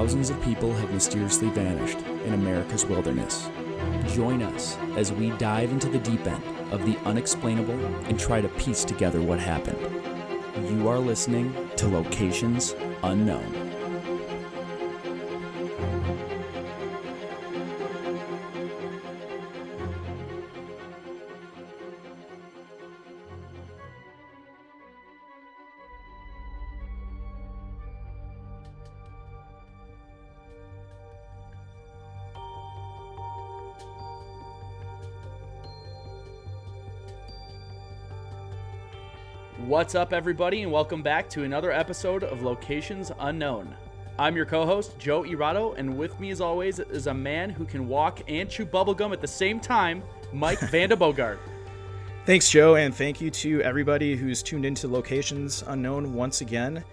thousands of people have mysteriously vanished in America's wilderness. Join us as we dive into the deep end of the unexplainable and try to piece together what happened. You are listening to Locations Unknown. What's up, everybody, and welcome back to another episode of Locations Unknown. I'm your co-host, Joe Irado, and with me, as always, is a man who can walk and chew bubblegum at the same time, Mike Vandebogart. Thanks, Joe, and thank you to everybody who's tuned into Locations Unknown once again.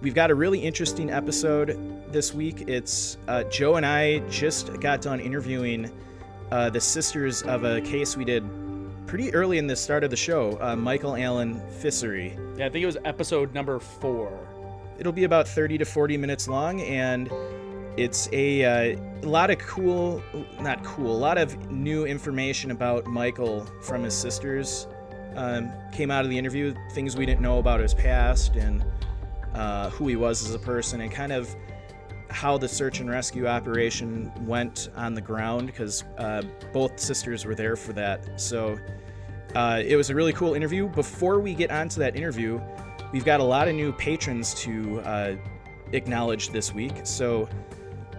We've got a really interesting episode this week. It's Joe and I just got done interviewing the sisters of a case we did pretty early in the start of the show, Michael Allen Ficery. Yeah, I think it was episode number 4. It'll be about 30 to 40 minutes long, and it's a lot of a lot of new information about Michael from his sisters came out of the interview, things we didn't know about his past and who he was as a person, and kind of how the search and rescue operation went on the ground, because both sisters were there for that. So it was a really cool interview. Before we get on to that interview, we've got a lot of new patrons to acknowledge this week. So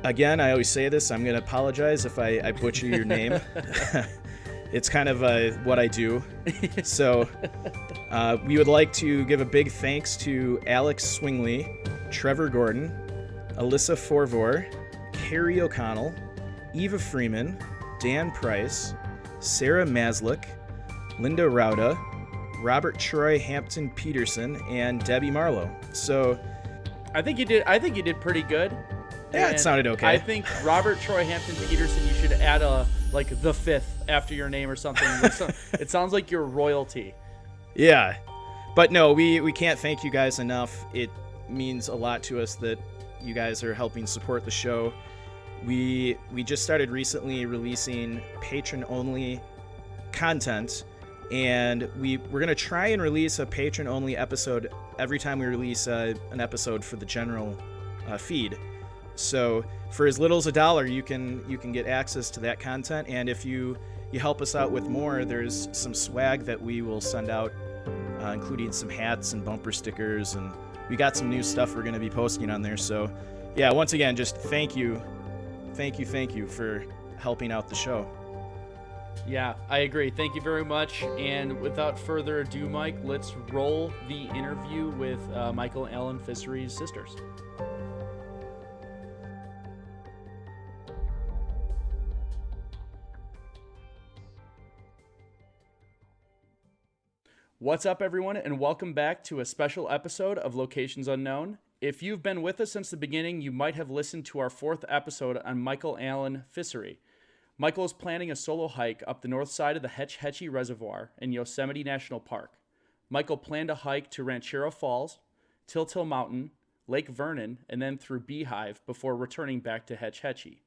again, I always say this, I'm going to apologize if I butcher your name. It's kind of what I do. So we would like to give a big thanks to Alex Swingley, Trevor Gordon, Alyssa Forvor, Carrie O'Connell, Eva Freeman, Dan Price, Sarah Maslick, Linda Rauda, Robert Troy Hampton Peterson, and Debbie Marlowe. So I think you did pretty good. Yeah, And it sounded okay. I think Robert Troy Hampton Peterson, you should add the 5th after your name or something. It sounds like you're royalty. Yeah. But no, we can't thank you guys enough. It means a lot to us that you guys are helping support the show. We just started recently releasing patron-only content, and we're going to try and release a patron-only episode every time we release an episode for the general feed. So for as little as $1, you can get access to that content, and if you help us out with more, there's some swag that we will send out, including some hats and bumper stickers, and we got some new stuff we're going to be posting on there. So yeah, once again, just thank you for helping out the show. Yeah, I agree. Thank you very much. And without further ado, Mike, let's roll the interview with Michael Allen Ficery's sisters. What's up, everyone, and welcome back to a special episode of Locations Unknown. If you've been with us since the beginning, you might have listened to our 4th episode on Michael Allen Ficery. Michael is planning a solo hike up the north side of the Hetch Hetchy Reservoir in Yosemite National Park. Michael planned a hike to Ranchero Falls, Tiltil Mountain, Lake Vernon, and then through Beehive before returning back to Hetch Hetchy.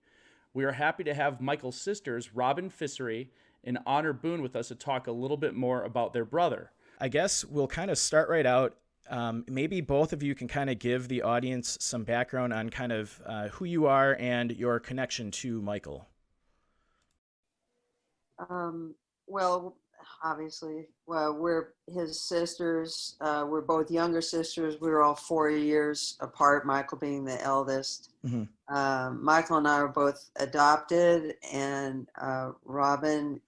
We are happy to have Michael's sisters, Robin Ficery and Honor Boone, with us to talk a little bit more about their brother. I guess we'll kind of start right out. Maybe both of you can kind of give the audience some background on kind of who you are and your connection to Michael. Well, obviously, we're his sisters. We're both younger sisters. We were all 4 years apart, Michael being the eldest. Mm-hmm. Michael and I were both adopted, and Robin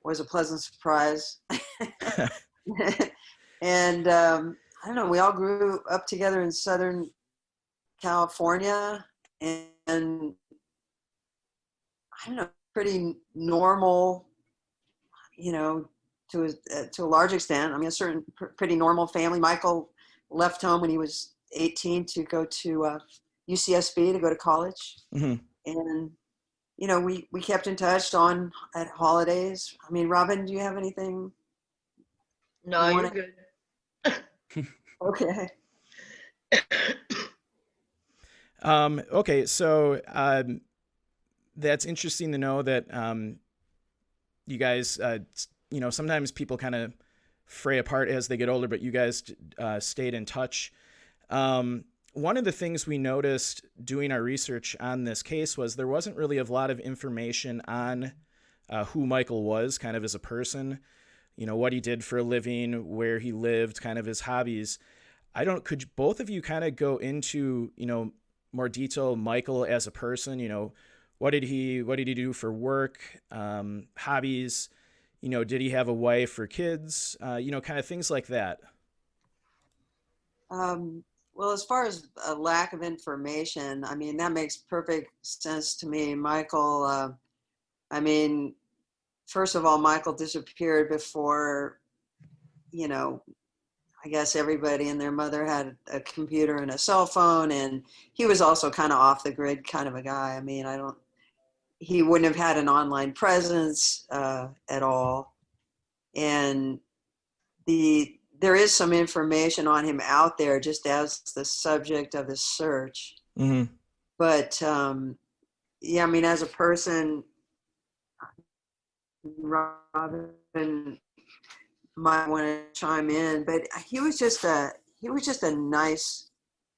was a pleasant surprise. And I don't know, we all grew up together in Southern California, and I don't know, pretty normal, to a large extent. I mean, a certain pretty normal family. Michael left home when he was 18 to go to UCSB to go to college. Mm-hmm. And we kept in touch at holidays. I mean, Robin, do you have anything? No, you're good. Okay. Okay, so that's interesting to know that you guys, sometimes people kind of fray apart as they get older, but you guys stayed in touch. One of the things we noticed doing our research on this case was there wasn't really a lot of information on who Michael was, kind of as a person, what he did for a living, where he lived, kind of his hobbies. Could both of you kind of go into, more detail, Michael as a person, what did he do for work, hobbies, did he have a wife or kids, kind of things like that. Well, as far as a lack of information, I mean, that makes perfect sense to me. Michael, I mean, first of all, Michael disappeared before, I guess everybody and their mother had a computer and a cell phone, and he was also kind of off the grid kind of a guy. I mean, he wouldn't have had an online presence at all. And there is some information on him out there just as the subject of his search. Mm-hmm. But yeah, I mean, as a person, Robin might want to chime in, but he was just a nice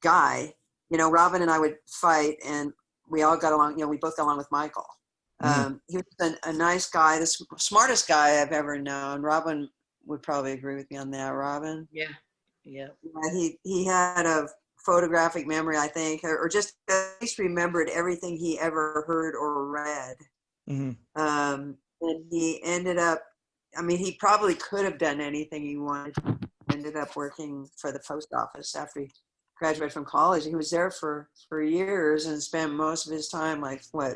guy. Robin and I would fight, and we all got along. We both got along with Michael. He was a nice guy, the smartest guy I've ever known. Robin would probably agree with me on that. Robin? Yeah. Yeah, he had a photographic memory, I think, or just at least remembered everything he ever heard or read. Mm-hmm. And he ended up, I mean, he probably could have done anything he wanted. Ended up working for the post office after he graduated from college. He was there for years and spent most of his time,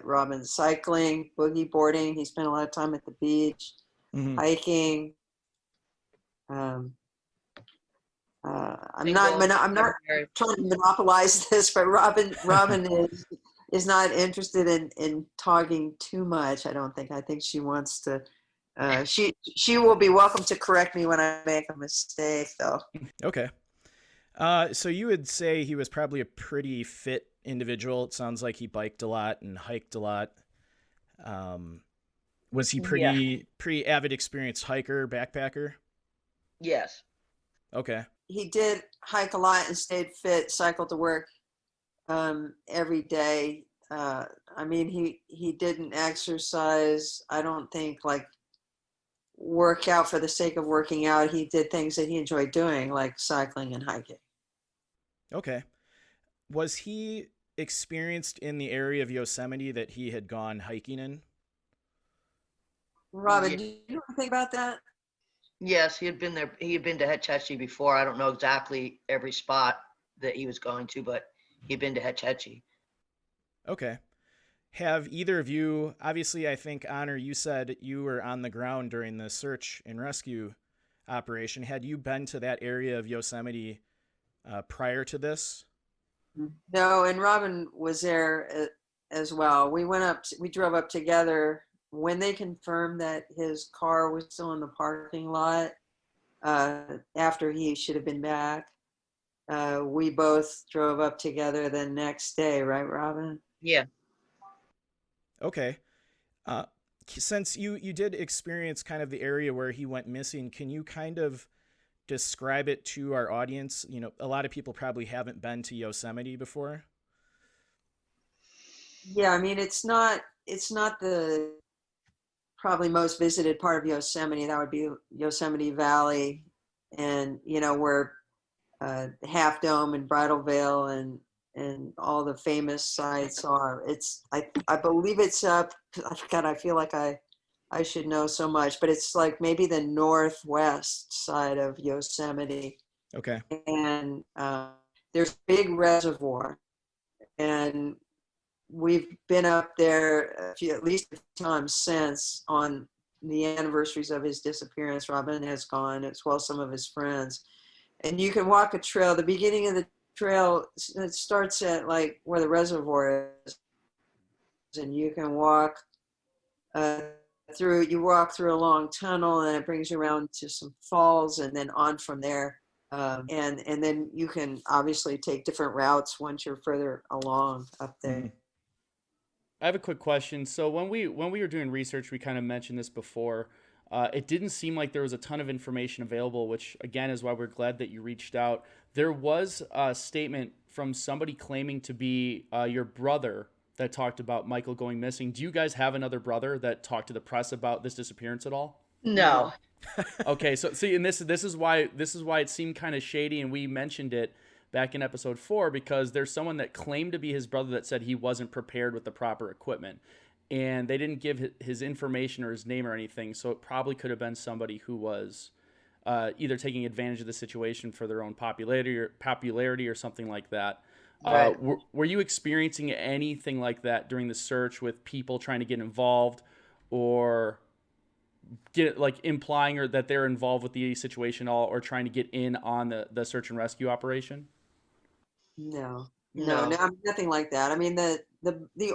Robin, cycling, boogie boarding. He spent a lot of time at the beach, hiking. I'm not trying to monopolize this, but Robin is not interested in talking too much. I don't think. I think she wants to. She will be welcome to correct me when I make a mistake, though. Okay. So you would say he was probably a pretty fit individual. It sounds like he biked a lot and hiked a lot. Was he pretty avid, experienced hiker, backpacker? Yes. Okay. He did hike a lot and stayed fit, cycled to work every day. I mean, he didn't exercise, I don't think, work out for the sake of working out. He did things that he enjoyed doing, like cycling and hiking. Okay. Was he experienced in the area of Yosemite that he had gone hiking in? Robin, do you know anything about that? Yes, he had been there. He had been to Hetch Hetchy before. I don't know exactly every spot that he was going to, but he'd been to Hetch Hetchy. Okay. Have either of you, obviously, I think, Honor, you said you were on the ground during the search and rescue operation. Had you been to that area of Yosemite prior to this? No, and Robin was there as well. We drove up together when they confirmed that his car was still in the parking lot after he should have been back. We both drove up together the next day, right, Robin? Yeah. Okay. Since you did experience kind of the area where he went missing, can you kind of describe it to our audience? A lot of people probably haven't been to Yosemite before. Yeah, I mean, it's not the probably most visited part of Yosemite. That would be Yosemite Valley, and where Half Dome and Bridal Veil and all the famous sites are. I believe it's up. God, I feel like I should know so much, but it's like maybe the northwest side of Yosemite. Okay. And there's a big reservoir, and we've been up there at least a few times since on the anniversaries of his disappearance. Robin has gone as well as some of his friends. And you can walk a trail. The beginning of the trail, it starts at where the reservoir is. And you can walk through a long tunnel, and it brings you around to some falls, and then on from there And then you can obviously take different routes once you're further along up there. Mm-hmm. I have a quick question. So when we were doing research, we kind of mentioned this before. It didn't seem like there was a ton of information available, which again is why we're glad that you reached out. There was a statement from somebody claiming to be your brother that talked about Michael going missing. Do you guys have another brother that talked to the press about this disappearance at all? No. Okay, so see, and this is why it seemed kind of shady, and we mentioned it back in episode 4 because there's someone that claimed to be his brother that said he wasn't prepared with the proper equipment, and they didn't give his information or his name or anything, so it probably could have been somebody who was either taking advantage of the situation for their own popularity or something like that. Right. Were you experiencing anything like that during the search with people trying to get involved or get like implying or that they're involved with the situation at all or trying to get in on the search and rescue operation? No, No. nothing like that. I mean, the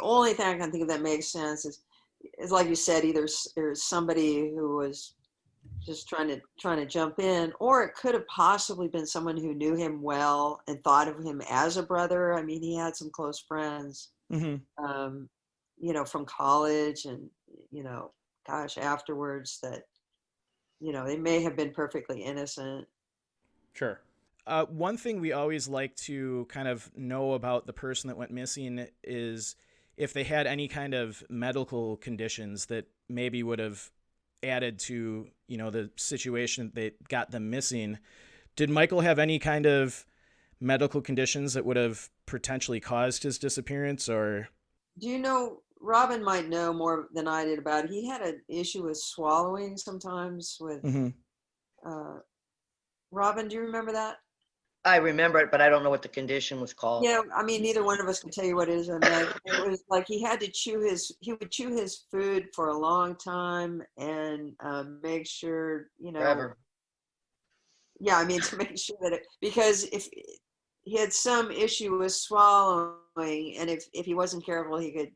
only thing I can think of that makes sense is like you said, either there's somebody who was just trying to jump in, or it could have possibly been someone who knew him well and thought of him as a brother. I mean, he had some close friends, from college and, gosh, afterwards that, they may have been perfectly innocent. Sure. One thing we always like to kind of know about the person that went missing is if they had any kind of medical conditions that maybe would have added to, the situation that got them missing. Did Michael have any kind of medical conditions that would have potentially caused his disappearance, or? Do you know, Robin might know more than I did about it. He had an issue with swallowing sometimes with, Robin, do you remember that? I remember it, but I don't know what the condition was called. Yeah, I mean, neither one of us can tell you what it is. I mean, it was like he would chew his food for a long time and make sure, Forever. Yeah, I mean, to make sure that because if he had some issue with swallowing, and if he wasn't careful, he could,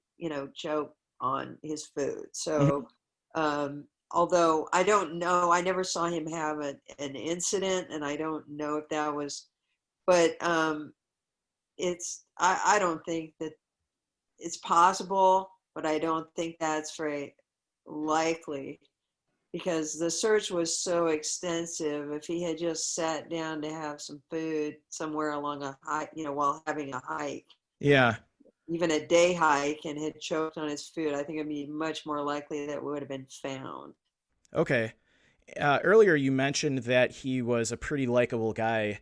choke on his food. So, although I don't know, I never saw him have an incident, and I don't know if that was, but I don't think that it's possible, but I don't think that's very likely because the search was so extensive. If he had just sat down to have some food somewhere along a hike, while having a hike, Yeah, even a day hike, and had choked on his food, I think it'd be much more likely that it would have been found. okay. Earlier you mentioned that he was a pretty likable guy.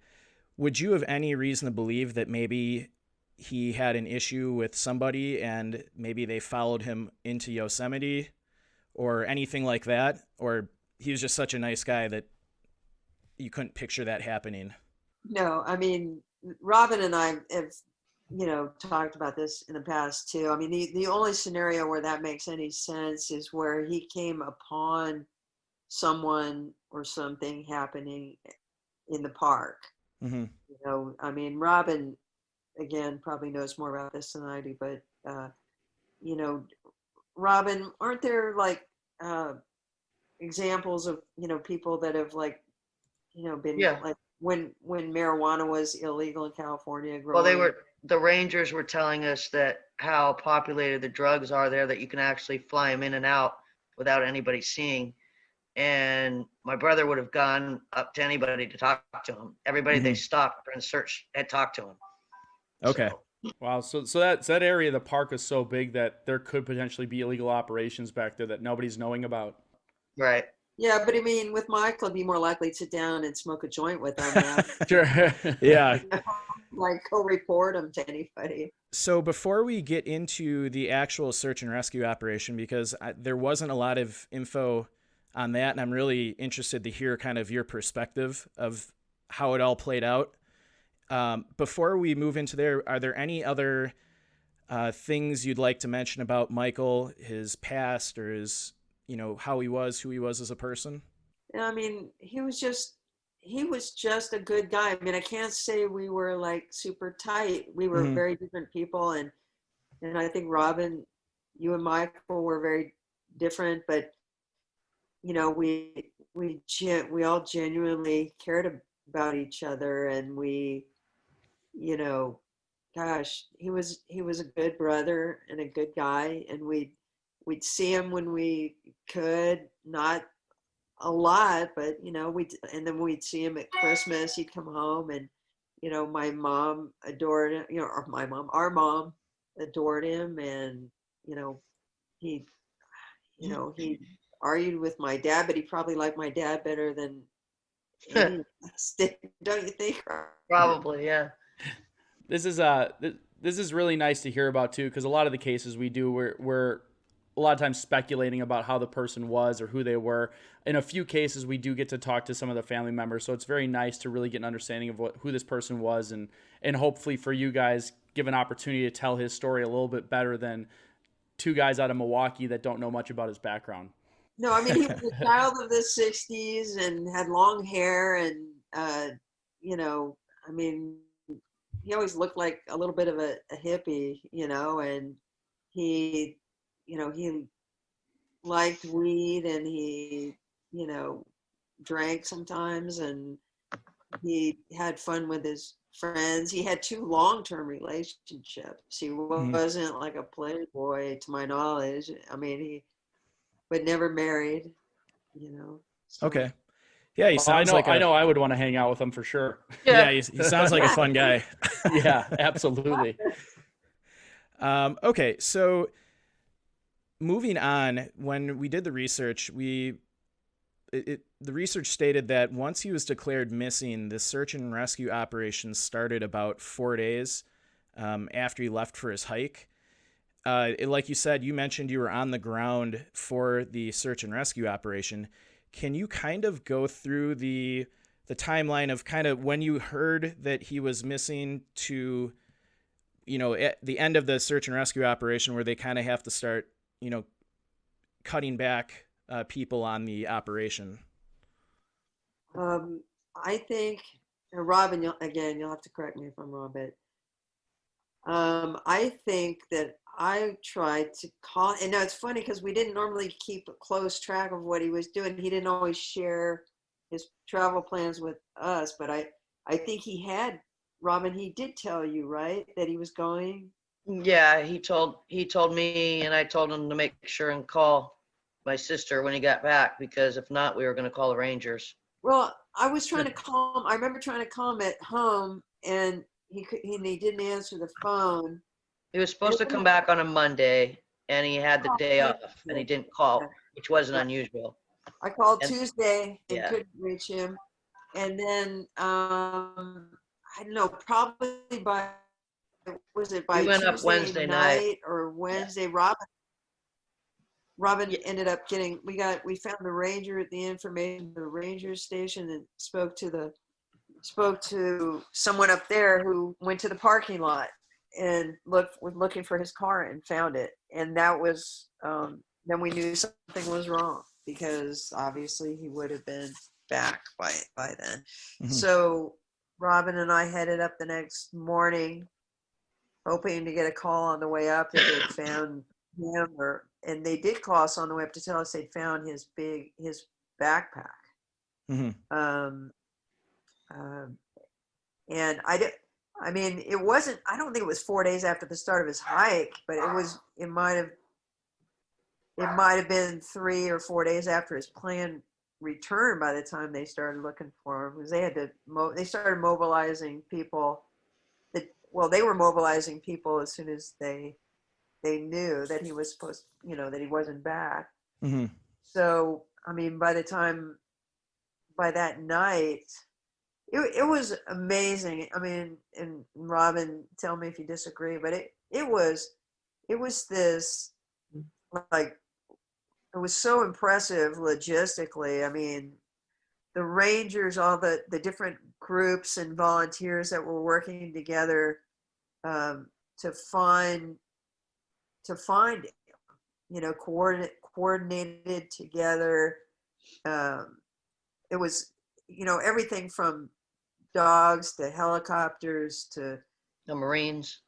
Would you have any reason to believe that maybe he had an issue with somebody and maybe they followed him into Yosemite or anything like that? Or he was just such a nice guy that you couldn't picture that happening? No, I mean, Robin and I have, talked about this in the past too. I mean, the only scenario where that makes any sense is where he came upon someone or something happening in the park. I mean, Robin, again, probably knows more about this than I do, but, Robin, aren't there like examples of, people that have like, been Yeah. like when marijuana was illegal in California Well, growing? the rangers were telling us that how populated the drugs are there, that you can actually fly them in and out without anybody seeing. And my brother would have gone up to anybody to talk to him. Everybody they stopped during the search had talked to him. Okay. So, Wow. So that area of the park is so big that there could potentially be illegal operations back there that nobody's knowing about. right. Yeah, but I mean, with Michael, I'd be more likely to sit down and smoke a joint with him rather Sure. Yeah. than, like go report him to anybody. So before we get into the actual search and rescue operation, because there wasn't a lot of info on that, and I'm really interested to hear kind of your perspective of how it all played out. Before we move into there, are there any other things you'd like to mention about Michael, his past, or his, how he was, who he was as a person? I mean, he was just a good guy. I mean, I can't say we were like super tight. We were very different people, and I think Robin, you and Michael were very different, but we all genuinely cared about each other, and we, you know, gosh, he was a good brother and a good guy, and we'd see him when we could, not a lot, but we and then we'd see him at Christmas. He'd come home, and my mom adored him. Or our mom adored him, and he he argued with my dad, but he probably liked my dad better than any of us did, don't you think? Probably, yeah. This is really nice to hear about too, because a lot of the cases we do, we're a lot of times speculating about how the person was or who they were. In a few cases, we do get to talk to some of the family members, so it's very nice to really get an understanding of who this person was, and hopefully for you guys, give an opportunity to tell his story a little bit better than two guys out of Milwaukee that don't know much about his background. No, I mean, he was a child of the 60s and had long hair, and I mean, he always looked like a little bit of a hippie, and he he liked weed, and he drank sometimes, and he had fun with his friends. He had 2 long-term relationships. He wasn't like a playboy, to my knowledge. I mean, but never married, so. Okay. Yeah, he sounds I know I would want to hang out with him for sure. Yeah, he sounds like a fun guy. Yeah, absolutely. Okay, so moving on, when we did the research, the research stated that once he was declared missing, the search and rescue operation started about 4 days after he left for his hike. Like you said, you mentioned you were on the ground for the search and rescue operation. Can you kind of go through the timeline of kind of when you heard that he was missing to, at the end of the search and rescue operation, where they kind of have to start, cutting back people on the operation? I think, Robin, you'll have to correct me if I'm wrong, but I think that I tried to call, and now it's funny because we didn't normally keep a close track of what he was doing. He didn't always share his travel plans with us, but I think Robin, he did tell you, right, that he was going? Yeah, he told me, and I told him to make sure and call my sister when he got back, because if not, we were going to call the Rangers. Well, I was trying to call him. I remember trying to call him at home, and he didn't answer the phone. He was supposed to come back on a Monday, and he had the day off, and he didn't call, which wasn't unusual. I called Tuesday and yeah. couldn't reach him. And then, I don't know, probably by we went Tuesday up Wednesday night or Wednesday, yeah. Robin ended up getting, we found the ranger at the ranger station, and spoke to someone up there who went to the parking lot and was looking for his car and found it. And that was, then we knew something was wrong, because obviously he would have been back by then. Mm-hmm. So Robin and I headed up the next morning, hoping to get a call on the way up that they'd found him, and they did call us on the way up to tell us they'd found his backpack. Mm-hmm. And I mean, it wasn't, I don't think it was 4 days after the start of his hike, but it might have been 3 or 4 days after his planned return by the time they started looking for him, because they started mobilizing people they were mobilizing people as soon as they knew that he was that he wasn't back. Mm-hmm. So, I mean, by that night, it was amazing. I mean, and Robin, tell me if you disagree, but it was this, like, it was so impressive logistically. I mean, the Rangers, all the different groups and volunteers that were working together to find him, coordinated together. It was, everything from dogs to helicopters to the Marines.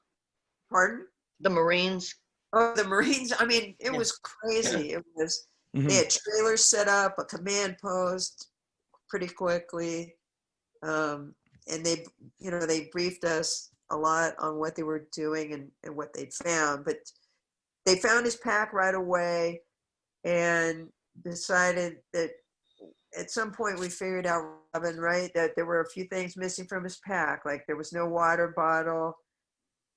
Pardon? The Marines. Oh, the Marines. I mean, it was crazy. It was, mm-hmm. They had trailers set up, a command post pretty quickly. And they briefed us a lot on what they were doing and what they'd found. But they found his pack right away and decided that at some point we figured out, Robin, right, that there were a few things missing from his pack. Like there was no water bottle.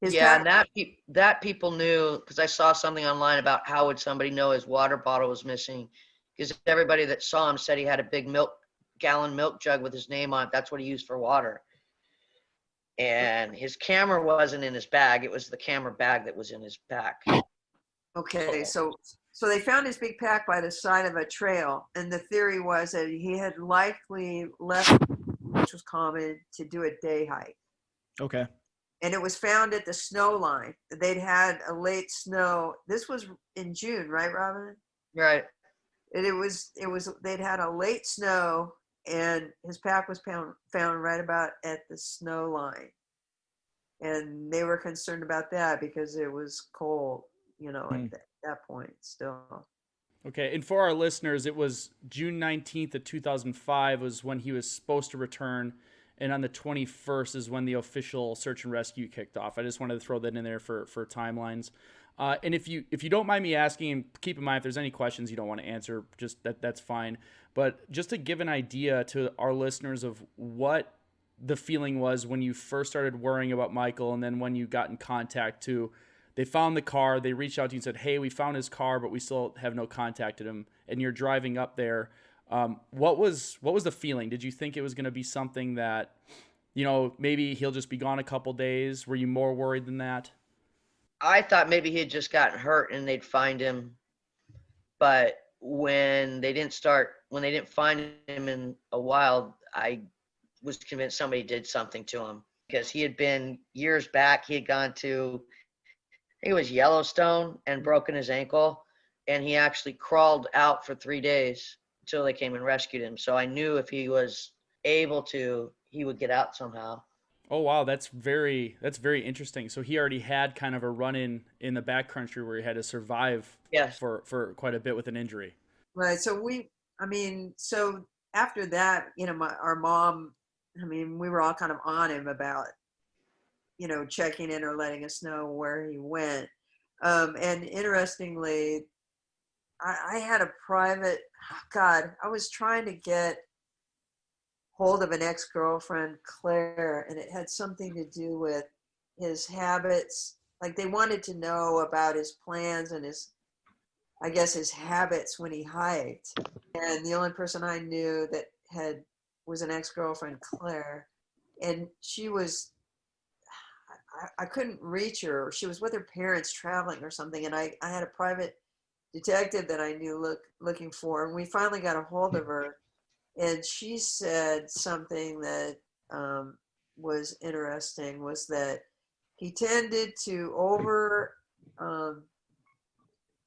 His Yeah, pack. and that people knew, because I saw something online about how would somebody know his water bottle was missing, because everybody that saw him said he had a big gallon milk jug with his name on it. That's what he used for water. And his camera wasn't in his bag. It was the camera bag that was in his pack. Okay, so they found his big pack by the side of a trail, and the theory was that he had likely left, which was common, to do a day hike. Okay. And it was found at the snow line. They'd had a late snow. This was in June, right, Robin? Right. And they'd had a late snow, and his pack was found right about at the snow line. And they were concerned about that because it was cold, at that point still. Okay, and for our listeners, it was June 19th of 2005 was when he was supposed to return, and on the 21st is when the official search and rescue kicked off. I just wanted to throw that in there for timelines. And if you don't mind me asking, and keep in mind if there's any questions you don't want to answer, just that's fine. But just to give an idea to our listeners of what the feeling was when you first started worrying about Michael, and then when you got in contact too. They found the car. They reached out to you and said, "Hey, we found his car, but we still have no contacted him." And you're driving up there. What was the feeling? Did you think it was going to be something that, maybe he'll just be gone a couple days? Were you more worried than that? I thought maybe he had just gotten hurt and they'd find him. But when they didn't find him in a while, I was convinced somebody did something to him, because he had been years back. He had gone to, I think it was Yellowstone, and broken his ankle, and he actually crawled out for 3 days until they came and rescued him. So I knew if he was able to, he would get out somehow. Oh wow, that's very interesting. So he already had kind of a run in the backcountry where he had to survive Yes. for quite a bit with an injury. Right. So so after that, our mom, we were all kind of on him about, checking in or letting us know where he went. And interestingly, I had a private, I was trying to get hold of an ex-girlfriend, Claire, and it had something to do with his habits. Like they wanted to know about his plans and his habits when he hiked. And the only person I knew that was an ex-girlfriend, Claire, and she was, I couldn't reach her. She was with her parents traveling or something, and I had a private detective that I knew looking for, and we finally got a hold of her, and she said something that was interesting, was that he tended to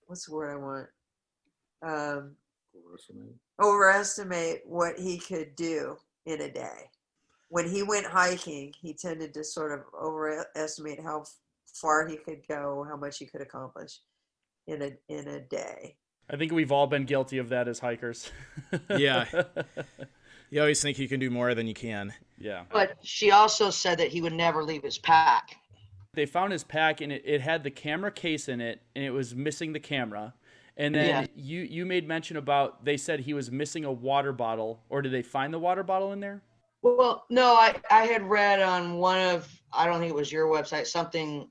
what's the word I want? Overestimate what he could do in a day. When he went hiking, he tended to sort of overestimate how far he could go, how much he could accomplish in a day. I think we've all been guilty of that as hikers. Yeah. You always think you can do more than you can. Yeah. But she also said that he would never leave his pack. They found his pack, and it had the camera case in it, and it was missing the camera. And then you made mention about, they said he was missing a water bottle, or did they find the water bottle in there? Well, no, I had read on one of, I don't think it was your website, something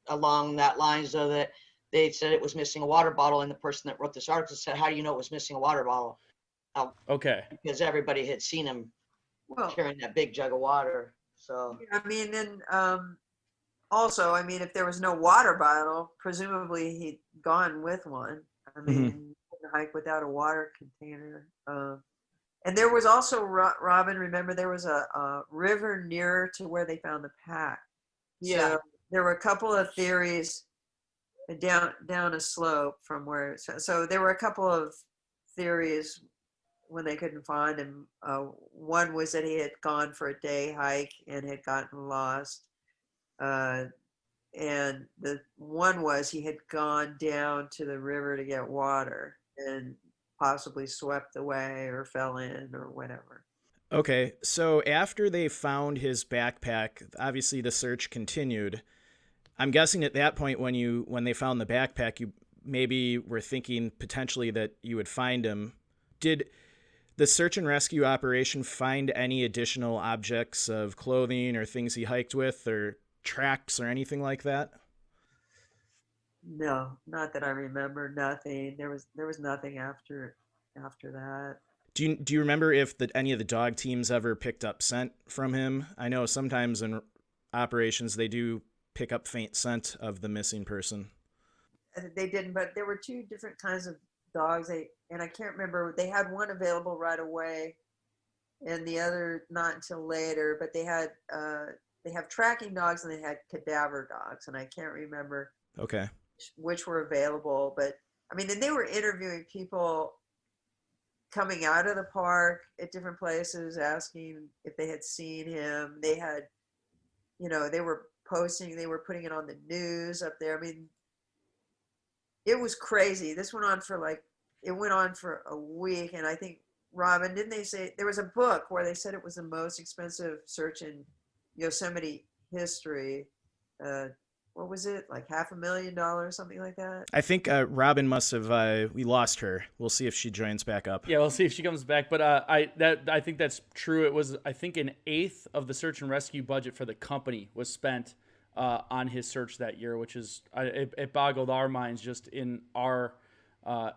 along that lines, though, that they said it was missing a water bottle, and the person that wrote this article said, "How do you know it was missing a water bottle?" Okay. Because everybody had seen him carrying that big jug of water. So also, if there was no water bottle, presumably he'd gone with one. You couldn't hike without a water container. And there was also, Robin, remember, there was a river nearer to where they found the pack. Yeah. So there were a couple of theories down a slope from where. So there were a couple of theories when they couldn't find him. One was that he had gone for a day hike and had gotten lost. And the one was he had gone down to the river to get water and possibly swept away or fell in or whatever. Okay, so after they found his backpack, obviously the search continued. I'm guessing at that point when they found the backpack, you maybe were thinking potentially that you would find him. Did the search and rescue operation find any additional objects of clothing or things he hiked with or tracks or anything like that? No, not that I remember. Nothing. There was nothing after that. Do you remember if any of the dog teams ever picked up scent from him? I know sometimes in operations they do pick up faint scent of the missing person. They didn't, but there were two different kinds of dogs. And I can't remember. They had one available right away, and the other not until later. But they have tracking dogs and they had cadaver dogs, and I can't remember Okay. which were available. But I mean, and they were interviewing people coming out of the park at different places, asking if they had seen him. They had, they were posting, they were putting it on the news up there. I mean, it was crazy. It went on for a week. And I think, Robin, didn't they say there was a book where they said it was the most expensive search in Yosemite history? What was it, like $500,000, something like that? I think Robin must have. We lost her. We'll see if she joins back up. Yeah, we'll see if she comes back. But I think that's true. It was, I think, an eighth of the search and rescue budget for the company was spent on his search that year, which is it boggled our minds just in our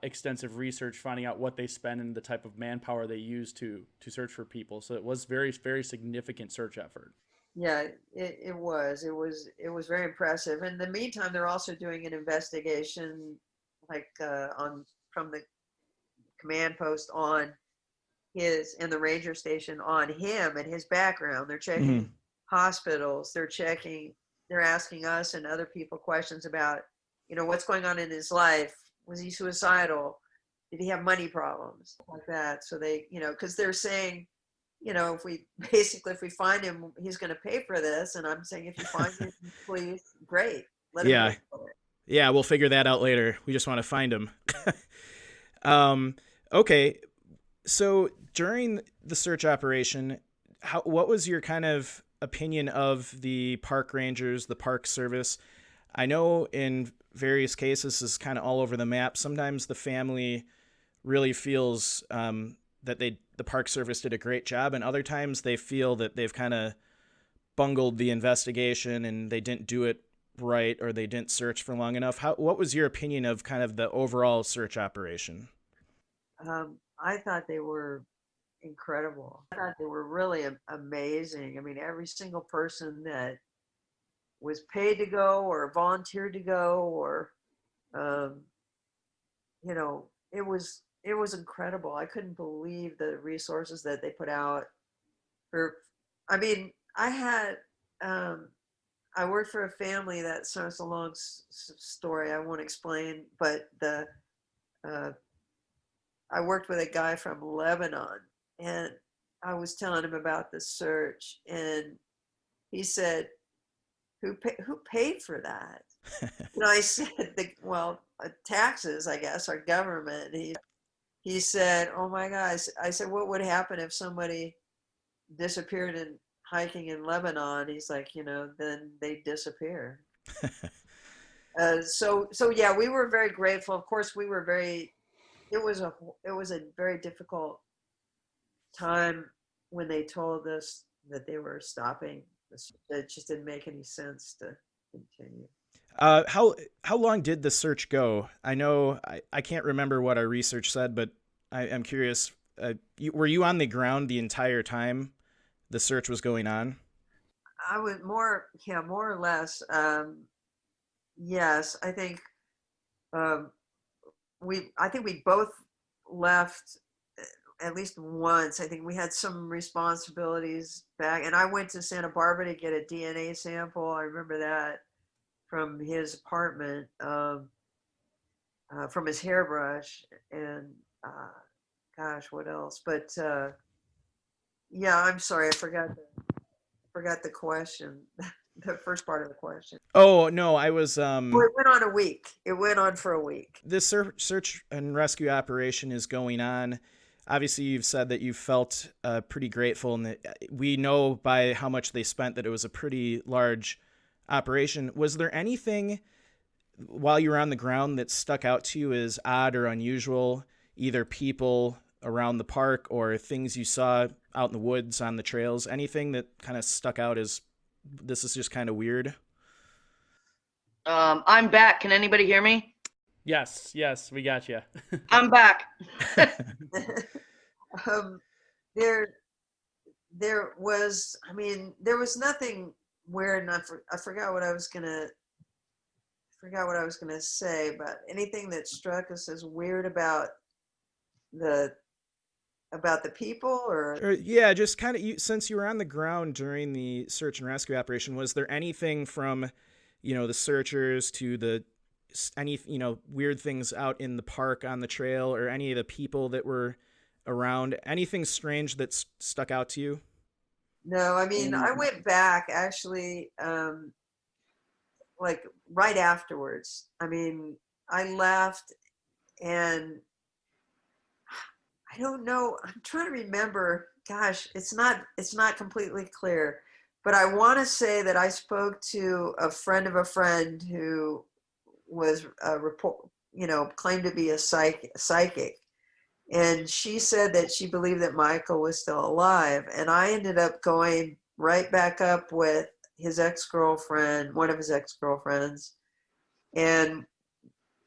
extensive research, finding out what they spend and the type of manpower they use to search for people. So it was very, very significant search effort. Yeah, it was. It was very impressive. In the meantime, they're also doing an investigation, like from the command post on his and the ranger station on him and his background. They're checking hospitals. They're asking us and other people questions about, what's going on in his life. Was he suicidal? Did he have money problems? Like that. So they, because they're saying, if we find him, he's going to pay for this. And I'm saying, if you find him, please, great. Let him pay for it. Yeah, we'll figure that out later. We just want to find him. Okay. So during the search operation, what was your kind of opinion of the park rangers, the park service? I know in various cases, this is kind of all over the map. Sometimes the family really feels that the Park Service did a great job, and other times they feel that they've kind of bungled the investigation and they didn't do it right or they didn't search for long enough. What was your opinion of kind of the overall search operation? I thought they were incredible. I thought they were really amazing. I mean, every single person that was paid to go or volunteered to go or, it was incredible. I couldn't believe the resources that they put out I worked for a family that, so it's a long story. I won't explain, but I worked with a guy from Lebanon and I was telling him about the search and he said, who paid for that? I said, taxes, I guess, our government. He said, oh my gosh. I said, what would happen if somebody disappeared hiking in Lebanon? He's like, then they disappear. So yeah, we were very grateful. Of course, it was a very difficult time when they told us that they were stopping. It just didn't make any sense to continue. How long did the search go? I know I can't remember what our research said, but I'm curious. Were you on the ground the entire time the search was going on? I was more or less. Yes, I think we both left at least once. I think we had some responsibilities back, and I went to Santa Barbara to get a DNA sample. I remember that from his apartment, from his hairbrush, and gosh, what else? But yeah, I'm sorry, I forgot the question. The first part of the question. Oh no, I was. Well, it went on a week. It went on for a week. This search and rescue operation is going on. obviously you've said that you felt pretty grateful, and that we know by how much they spent that it was a pretty large operation. Was there anything while you were on the ground that stuck out to you as odd or unusual, either people around the park or things you saw out in the woods on the trails? Anything that kind of stuck out as this is just kind of weird? I'm back. Can anybody hear me? Yes, we got you. I'm back. um, there was, I mean, there was nothing weird, and I forgot what I was gonna say, but anything that struck us as weird about the people, or Yeah, just kind of, since you were on the ground during the search and rescue operation, was there anything from, the searchers to any, weird things out in the park on the trail, or any of the people that were around, anything strange that stuck out to you? no? I mean, I went back actually, like right afterwards. I mean, I left, and I don't know. I'm trying to remember. Gosh, it's not completely clear, but I want to say that I spoke to a friend of a friend who was a report, claimed to be a psychic, and she said that she believed that Michael was still alive. And I ended up going right back up with his ex-girlfriend, one of his ex-girlfriends, and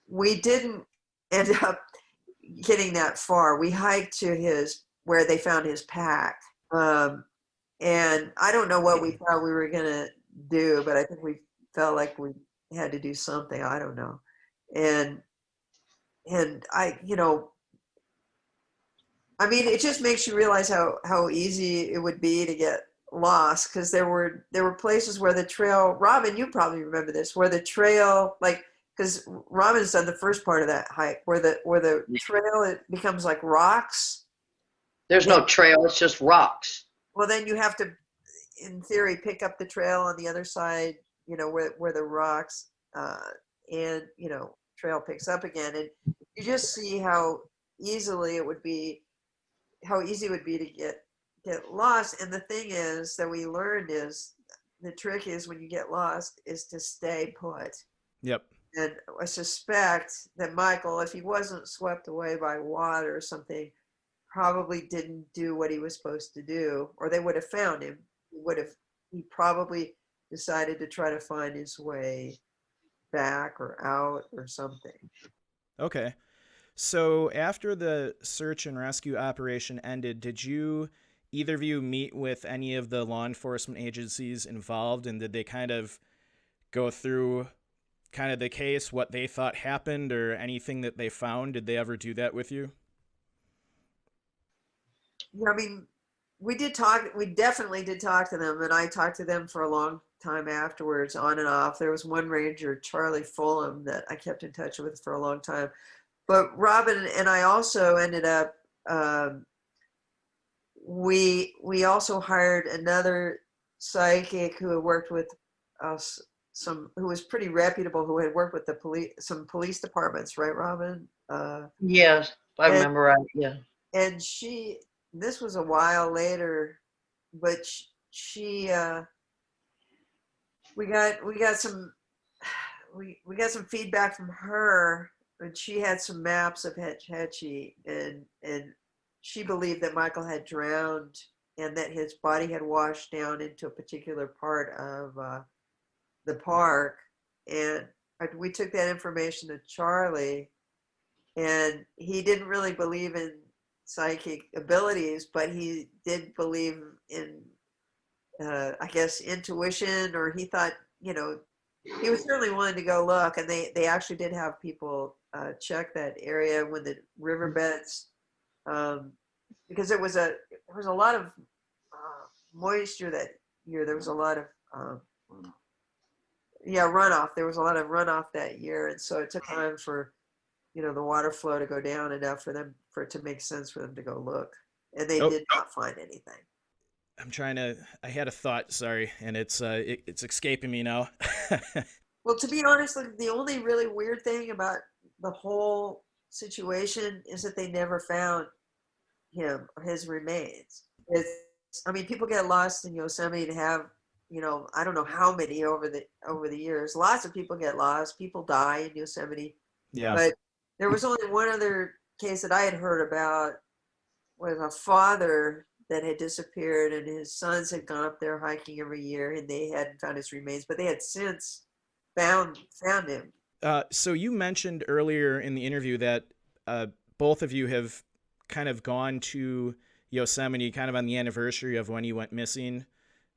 we didn't end up getting that far. We hiked to where they found his pack. And I don't know what we thought we were going to do, but I think we felt like we had to do something. I don't know. And I, I mean, it just makes you realize how easy it would be to get lost, because there were places where the trail, Robin, you probably remember this, where the trail, like, because Robin's done the first part of that hike, where the trail, it becomes like rocks. There's no trail, it's just rocks. Well, then you have to, in theory, pick up the trail on the other side, where the rocks, and trail picks up again, and you just see how easy it would be to get lost. And the thing is that we learned is, the trick is, when you get lost, is to stay put. Yep. And I suspect that Michael, if he wasn't swept away by water or something, probably didn't do what he was supposed to do, or they would have found him. He probably decided to try to find his way back or out or something. Okay. So after the search and rescue operation ended, did either of you meet with any of the law enforcement agencies involved, and did they kind of go through kind of the case, what they thought happened, or anything that they found? Did they ever do that with you? Yeah, I mean, we definitely did talk to them, and I talked to them for a long time afterwards, on and off. There was one ranger, Charlie Fulham, that I kept in touch with for a long time. But Robin and I also ended up, we also hired another psychic who had worked with us, who was pretty reputable, who had worked with some police departments, right, Robin? Yes, I remember right. Yeah. And this was a while later, but we got some feedback from her, and she had some maps of Hetch Hetchy, and she believed that Michael had drowned, and that his body had washed down into a particular part of the park. And we took that information to Charlie, and he didn't really believe in psychic abilities, but he did believe in, I guess, intuition, or he thought, he was certainly willing to go look. And they actually did have people check that area when the riverbeds, because there was a lot of moisture that year. There was a lot of runoff. There was a lot of runoff that year, and so it took time for the water flow to go down enough for it to make sense for them to go look, and they did not find anything. I had a thought, sorry, and it's escaping me now. Well, to be honest, the only really weird thing about the whole situation is that they never found his remains. I mean, people get lost in Yosemite to have, I don't know how many over the years. Lots of people get lost. People die in Yosemite. Yeah. But there was only one other case that I had heard about, was a father that had disappeared, and his sons had gone up there hiking every year, and they hadn't found his remains, but they had since found him. So you mentioned earlier in the interview that both of you have kind of gone to Yosemite kind of on the anniversary of when he went missing.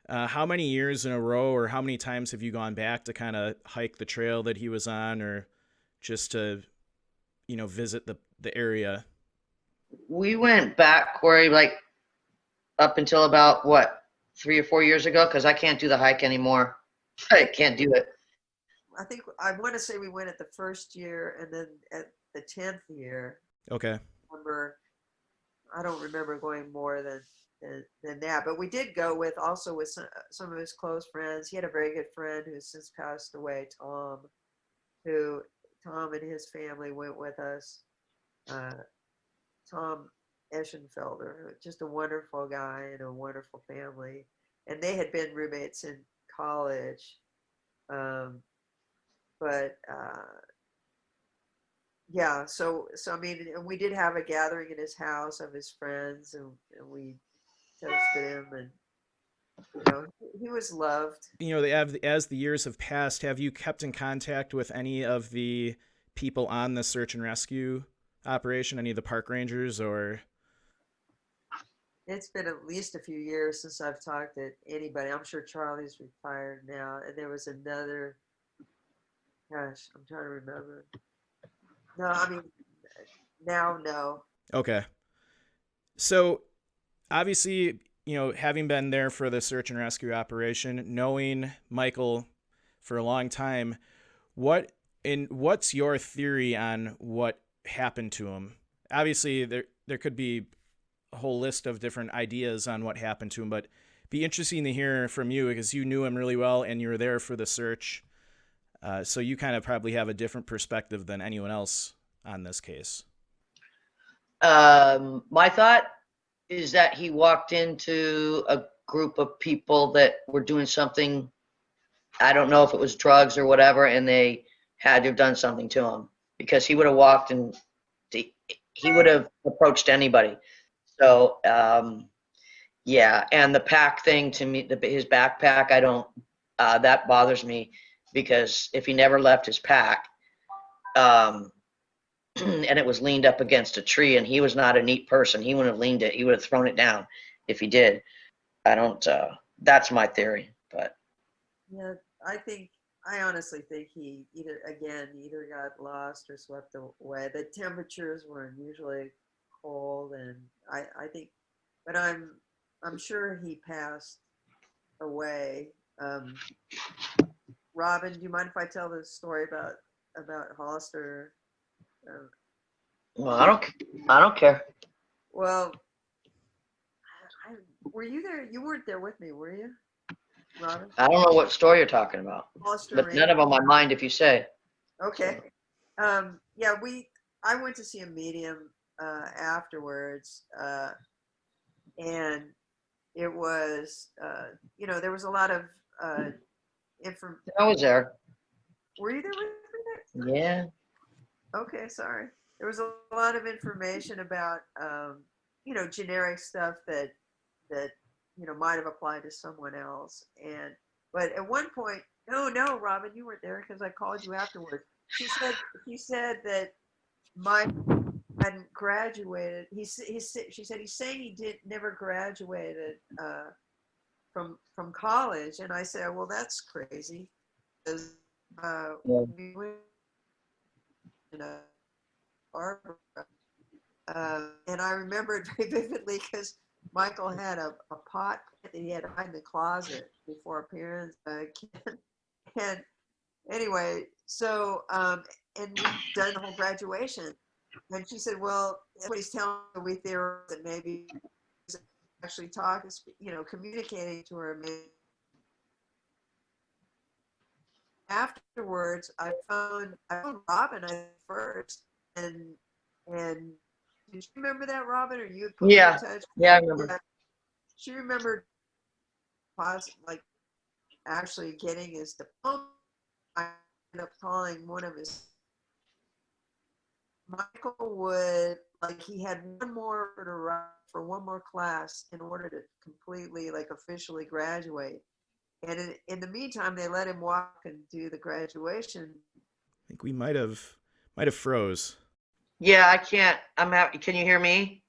How many years in a row, or how many times have you gone back to kind of hike the trail that he was on, or just to, visit the area? We went back, Corey, like up until about 3 or 4 years ago, because I can't do the hike anymore. I can't do it. I think I want to say we went at the first year, and then at the 10th year. Okay. I don't remember going more than that, but we did go with some of his close friends. He had a very good friend who's since passed away, Tom and his family went with us. Tom Eschenfelder, just a wonderful guy and a wonderful family, and they had been roommates in college. But yeah, so I mean, we did have a gathering in his house of his friends, and we toasted him, and he was loved. As the years have passed, have you kept in contact with any of the people on the search and rescue operation, any of the park rangers, or? It's been at least a few years since I've talked to anybody. I'm sure Charlie's retired now, and there was another. Gosh, I'm trying to remember. No, I mean, now, no. Okay. So, obviously, having been there for the search and rescue operation, knowing Michael for a long time, what's your theory on what happened to him? Obviously, there could be a whole list of different ideas on what happened to him, but be interesting to hear from you, because you knew him really well and you were there for the search. So you kind of probably have a different perspective than anyone else on this case. My thought is that he walked into a group of people that were doing something. I don't know if it was drugs or whatever, and they had to have done something to him, because he would have walked and he would have approached anybody. So, yeah. And the pack thing, to me, his backpack, I don't, that bothers me, because if he never left his pack, and it was leaned up against a tree, and he was not a neat person, he wouldn't have leaned it. He would have thrown it down if he did. That's my theory, but. Yeah, I honestly think he either got lost or swept away. The temperatures were unusually cold, and I think, but I'm sure he passed away. Robin, do you mind if I tell the story about Hollister? Well, I don't care. Well, were you there? You weren't there with me, were you, Robin? I don't know what story you're talking about, Hollister but Range. none of them on mind if you say. Okay. Yeah, I went to see a medium afterwards, and it was, there was a lot of information. I was there. Were you there with me there? Yeah. Okay, sorry. There was a lot of information about, generic stuff that might have applied to someone else. But at one point, no, Robin, you weren't there because I called you afterwards. She said that Mike hadn't graduated. She said he's saying he never graduated from college, and I said, well, that's crazy, because we went in a Barbara, and I remember it very vividly because Michael had a pot that he had hide in the closet before appearance. And anyway, so and we've done the whole graduation, and she said, well, everybody's telling me we theorize that maybe he's actually talking, communicating to her. Afterwards, I phoned Robin first, and Did you remember that, Robin, or you put me Yeah. in touch? Yeah, I remember. Yeah. She remembered like actually getting his diploma. I ended up calling one of his. Michael would like he had one more to write for one more class in order to completely like officially graduate. And in the meantime, they let him walk and do the graduation. I think we might have froze. Yeah, I can't. Can you hear me?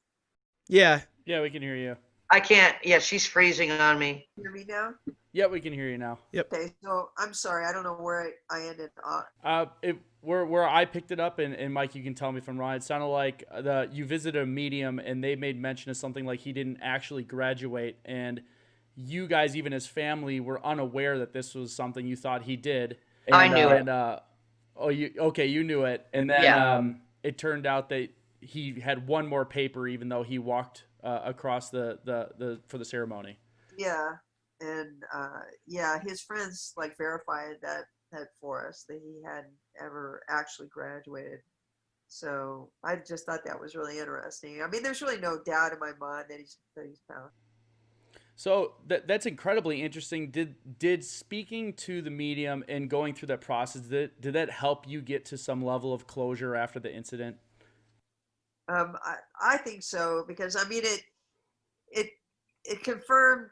Yeah. Yeah, we can hear you. I can't. Yeah, she's freezing on me. Hear me now? Yeah, we can hear you now. Yep. Okay, so I'm sorry, I don't know where I ended up. Where I picked it up, and Mike, you can tell me if I'm wrong. It sounded like you visited a medium, and they made mention of something like he didn't actually graduate, and you guys, even as family, were unaware that this was something you thought he did. And, I knew it. You knew it, and then it turned out that he had one more paper, even though he walked across the for the ceremony. Yeah, and his friends like verified that for us that he hadn't ever actually graduated. So I just thought that was really interesting. I mean, there's really no doubt in my mind that he's found. So that's incredibly interesting. Did speaking to the medium and going through that process, did that help you get to some level of closure after the incident? I think so, because I mean it confirmed,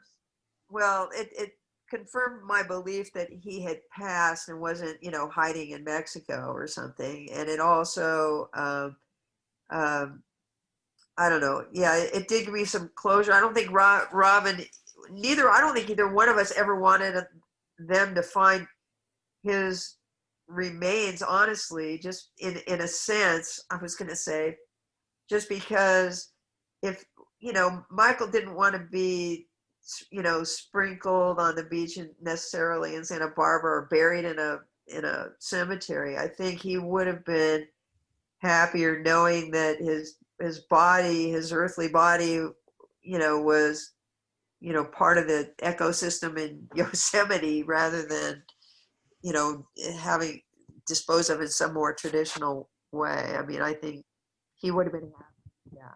well, it confirmed my belief that he had passed and wasn't, hiding in Mexico or something. And it also, I don't know. Yeah, it did give me some closure. I don't think Robin, I don't think either one of us ever wanted them to find his remains, honestly, just in a sense, I was going to say, just because if, Michael didn't want to be, sprinkled on the beach necessarily in Santa Barbara or buried in a cemetery, I think he would have been happier knowing that his body, his earthly body, was, part of the ecosystem in Yosemite rather than, having disposed of in some more traditional way. I mean, I think he would have been happy with that.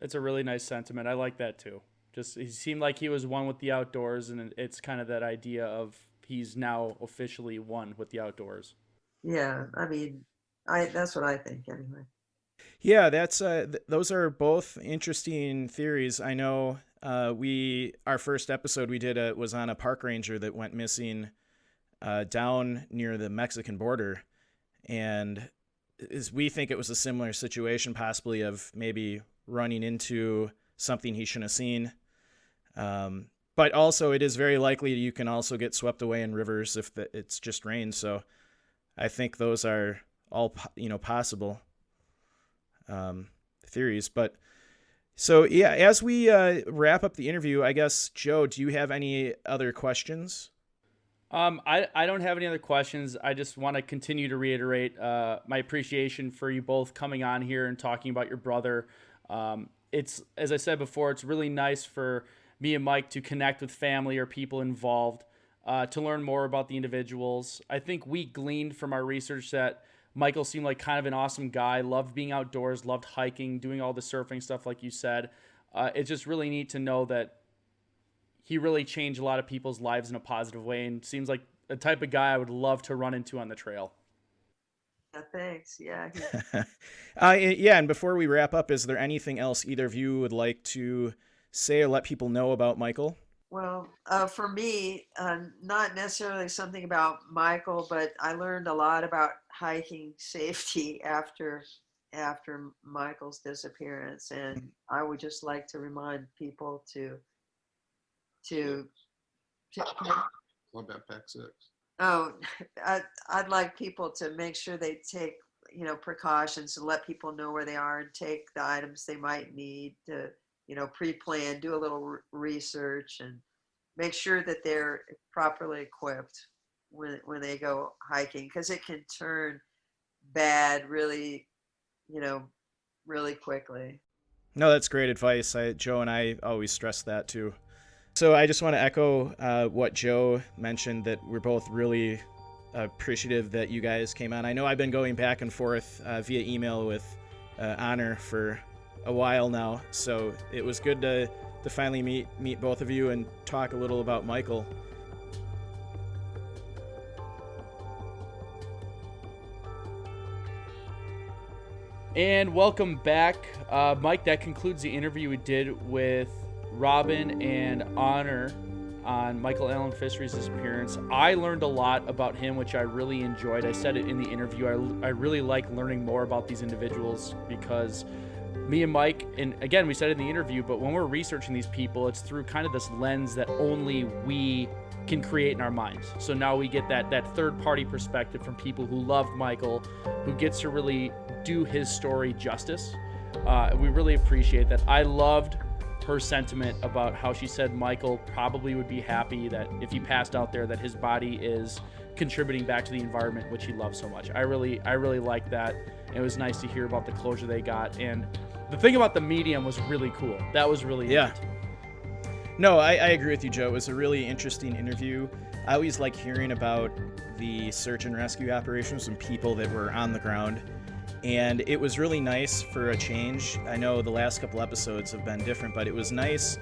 That's a really nice sentiment. I like that too. Just he seemed like he was one with the outdoors, and it's kind of that idea of he's now officially one with the outdoors. Yeah, I mean, that's what I think anyway. Yeah, that's those are both interesting theories. I know our first episode we did was on a park ranger that went missing down near the Mexican border, and we think it was a similar situation, possibly of maybe running into something he shouldn't have seen. But also, it is very likely you can also get swept away in rivers if it's just rain. So, I think those are all possible theories. But so yeah, as we wrap up the interview, I guess, Joe, do you have any other questions? I don't have any other questions. I just want to continue to reiterate my appreciation for you both coming on here and talking about your brother. It's, as I said before, it's really nice for me and Mike to connect with family or people involved, to learn more about the individuals. I think we gleaned from our research that Michael seemed like kind of an awesome guy, loved being outdoors, loved hiking, doing all the surfing stuff like you said. It's just really neat to know that he really changed a lot of people's lives in a positive way, and seems like the type of guy I would love to run into on the trail. Yeah, thanks. Yeah. Yeah, and before we wrap up, is there anything else either of you would like to say or let people know about Michael? Well, for me, not necessarily something about Michael, but I learned a lot about hiking safety after Michael's disappearance, and I would just like to remind people to What about Pack 6? Oh, I'd like people to make sure they take, precautions and let people know where they are and take the items they might need to, pre-plan, do a little research, and make sure that they're properly equipped when they go hiking, because it can turn bad really, really quickly. No, that's great advice. Joe and I always stress that too. So I just want to echo what Joe mentioned, that we're both really appreciative that you guys came on. I know I've been going back and forth via email with Honor for a while now, so it was good to finally meet both of you and talk a little about Michael. And welcome back. Mike, that concludes the interview we did with Robin and Honor on Michael Allen Ficery's disappearance. I learned a lot about him, which I really enjoyed. I said it in the interview. I really like learning more about these individuals because me and Mike, and again, we said it in the interview, but when we're researching these people, it's through kind of this lens that only we can create in our minds. So now we get that third-party perspective from people who loved Michael, who gets to really do his story justice. We really appreciate that. I loved her sentiment about how she said Michael probably would be happy that if he passed out there, that his body is contributing back to the environment which he loves so much. I really like that. It was nice to hear about the closure they got, and the thing about the medium was really cool. That was really neat. No, I agree with you, Joe. It was a really interesting interview. I always like hearing about the search and rescue operations from people that were on the ground. And it was really nice for a change. I know the last couple episodes have been different, but it was nice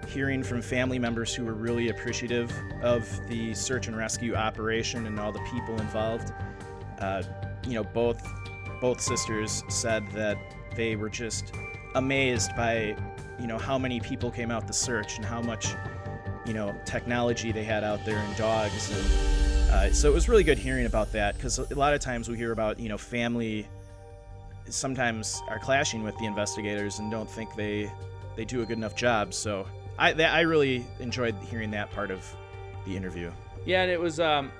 hearing from family members who were really appreciative of the search and rescue operation and all the people involved. Both sisters said that they were just amazed by, how many people came out to search and how much, technology they had out there and dogs. And so it was really good hearing about that, because a lot of times we hear about, family sometimes are clashing with the investigators and don't think they do a good enough job. So I really enjoyed hearing that part of the interview. Yeah, and it was I'm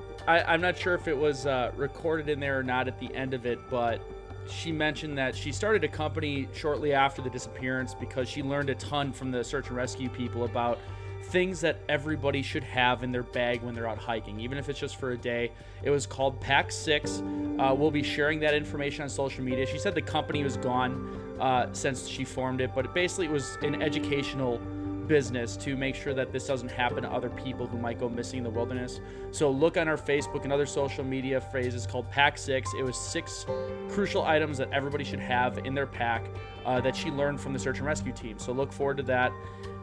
not sure if it was recorded in there or not at the end of it, but she mentioned that she started a company shortly after the disappearance because she learned a ton from the search and rescue people about things that everybody should have in their bag when they're out hiking, even if it's just for a day. It was called Pack 6. We'll be sharing that information on social media. She said the company was gone since she formed it, but it basically was an educational business to make sure that this doesn't happen to other people who might go missing in the wilderness. So look on our Facebook and other social media phrases called Pack 6. It was 6 crucial items that everybody should have in their pack that she learned from the search and rescue team. So look forward to that.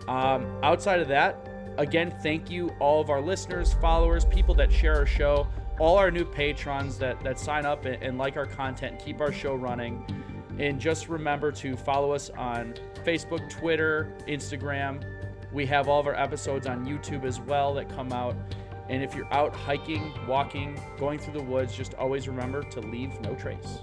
Outside of that, again, thank you all of our listeners, followers, people that share our show, all our new patrons that sign up and like our content and keep our show running. And just remember to follow us on Facebook, Twitter, Instagram. We have all of our episodes on YouTube as well that come out. And if you're out hiking, walking, going through the woods, just always remember to leave no trace.